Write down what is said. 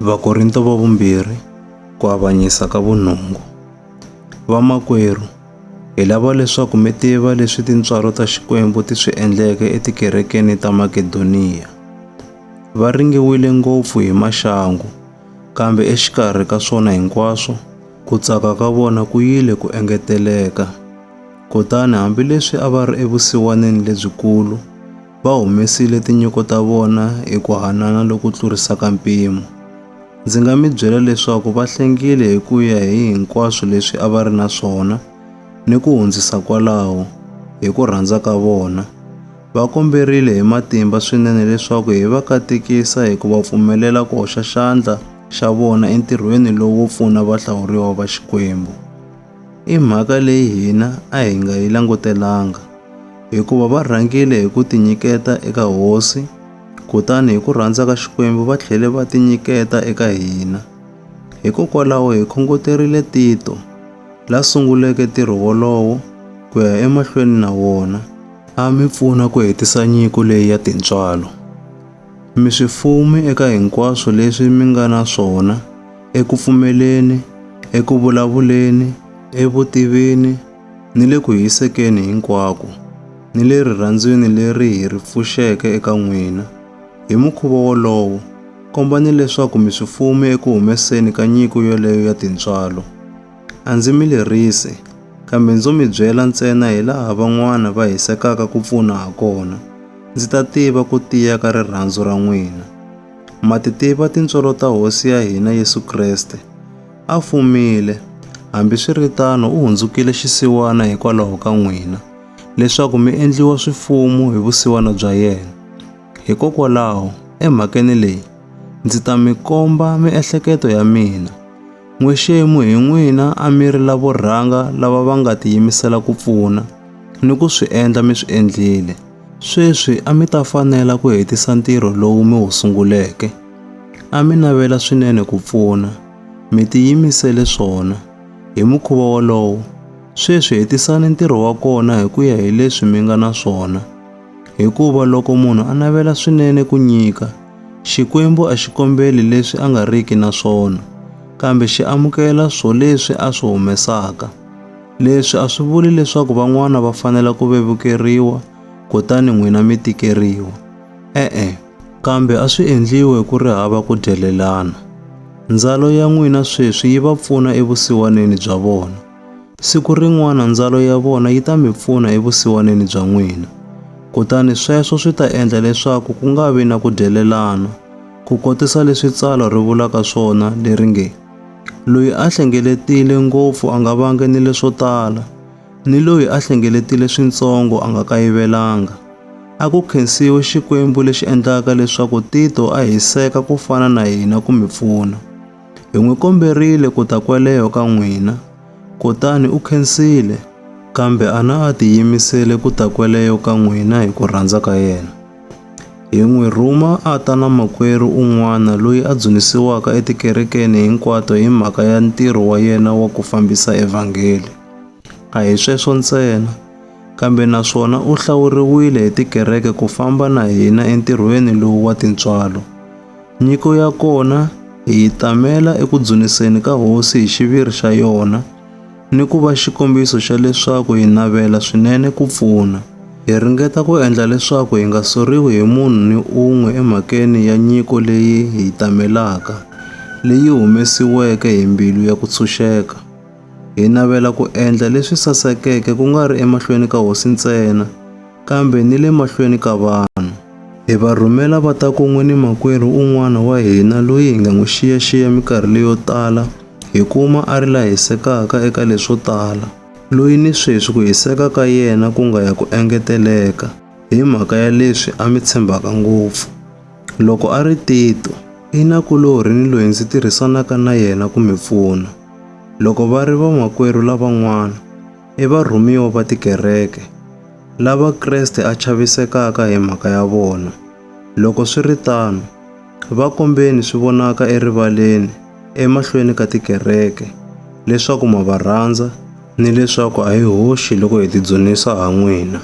Vakorinto va vumbirhi ku avanyisa ka vunhungu. Vamakwerhu, hi lava leswaku mi tiva leswi tintswalo ta Xikwembu ti swi endleke etikerekeni ta Makedoniya. Va ringiwile ngopfu hi maxangu, kambe exikarhi ka swona hinkwaswo, ku tsaka ka vona ku yile ku engeteleka. Kutani hambileswi a va ri evusiwaneni lebyikulu, va humesile tinyiko ta vona hi ku hanana loku tlurisaka mpimo. Ndzi nga mi byela leswaku va hlengile hi ku ya hi hinkwaswo leswi a va ri na swona, ni ku hundzisa kwalaho, hi ku rhandza ka vona. Va komberile hi matimba swinene leswaku hi va katekisa hi ku va pfumelela ku hoxa xandla xa vona entirhweni lowu wo pfuna vahlawuriwa va Xikwembu. I mhaka leyi hina a hi nga yi langutelanga, hikuva va rhangile hi ku tinyiketa eka Hosi, kutani hi ku rhandza ka Xikwembu va tlhele va tinyiketa eka hina. Hikokwalaho hi khongoterile Tito, la sunguleke ntirho wolowo, ku ya emahlweni na wona, a mi pfuna ku hetisa nyiko leyi ya tintswalo. Mi swifumi eka hinkwaswo leswi mi nga na swona, eku pfumeleni, eku vulavuleni, evutivini, ni le ku hisekeni hinkwako, ni le rirhandzweni leri hi ri pfuxeke eka n'wina. Hi mukhuva wolowo, kombani leswaku mi swifumi eku humeseni ka nyiko yoleyo ya tintswalo. A ndzi mi lerisi, kambe ndzo mi byela ntsena hi laha van'wana va hisekaka ku pfuna ha kona. Ndzi ta tiva ku tiya ka rirhandzu ra n'wina. Ma ti tiva tintswalo ta Hosi ya hina Yesu Kreste. A fumile, hambiswiritano u hundzukile xisiwana hikwalaho ka n'wina, leswaku mi endliwa swifumo hi vusiwana bya yena. Hikokwalaho, emhakeni leyi, ndzi ta mi komba miehleketo ya mina. N'wexemu hi n'wina a mi ri lavo rhanga lava va nga tiyimisela ku pfuna, ni ku swi endla mi swi endlile. Sweswi a mi ta fanela ku hetisa ntirho lowu mi wu sunguleke. A mi navela swinene ku pfuna, mi tiyimisele swona. Hi mukhuva wolowo, sweswi hetisani ntirho wa kona hi ku ya hi leswi mi nga na swona. Hikuva loko munhu a navela swinene ku nyika, Xikwembu a xi kombeli leswi a nga riki na swona, kambe xi amukela swo leswi a swi humesaka. Leswi a swi vuli leswaku van'wana va fanela ku vevukeriwa, kutani n'wina mi tikeriwa. E-e, kambe a swi endliwe ku ri hava ku dyelelana. Ndzalo ya n'wina sweswi yi va pfuna evusiwaneni bya vona. Siku rin'wana ndzalo ya vona yi ta mi pfuna evusiwaneni bya n'wina. Kutani sweswo swi ta endla leswaku ku nga vi na ku dyelelana, ku kotisa leswi tsalwa ri vulaka swona leri nge, loyi a hlengeletile ngopfu a nga vangi ni leswo tala, ni loyi a hlengeletile swintsongo a nga kayivelanga. A ku khensiwe Xikwembu lexi endlaka leswaku Tito a hiseka ku fana na hina ku mi pfuna. Hi n'wi komberile ku ta kweleho ka n'wina, kutani u khensile, kambe a tiyimisele ku ta kweleho ka n'wina hi ku rhandza ka yena. Hi n'wi rhuma a ta na makwerhu un'wana loyi a dzunisiwaka etikerekeni hinkwato hi mhaka ya ntirho wa yena wa ku fambisa evhangeli. A hi sweswo ntsena, kambe naswona u hlawuriwile hi tikereke ku famba na hina entirhweni lowu wa tintswalo. Nyiko ya kona hi yi tamela eku dzuniseni ka Hosi hi xiviri xa yona, ni ku va xikombiso xa leswaku hi navela swinene ku pfuna. Hi ringeta ku endla leswaku hi nga soriwi hi munhu ni un'we emhakeni ya nyiko leyi hi yi tamelaka, leyi humesiweke hi mbilu ya ku tshunxeka. Hi navela ku endla leswi sasekeke ku nga ri emahlweni ka Hosi ntsena, kambe ni le mahlweni ka vanhu. Hi va rhumela va ta kun'we ni makwerhu un'wana wa hina loyi hi nga n'wi xiyaxiya mikarhi leyo tala, hi kuma a ri la hisekaka eka leswo tala, loyi ni sweswi ku hiseka ka yena ku nga ya ku engeteleka, hi mhaka ya leswi a mi tshembaka ngopfu. Loko a ri Tito, i nakulorhi ni loyi ndzi tirhisanaka na yena ku mi pfuna. Loko va ri vamakwerhu lavan'wana, i varhumiwa va tikereke, lava Kreste a chavisekaka hi mhaka ya vona. Loko swi ri tano, va kombeni swi vonaka erivaleni, emahlweni ka tikereke, leswaku ma va rhandza, ni leswaku a hi hoxi loko hi tidzunisa ha n'wina.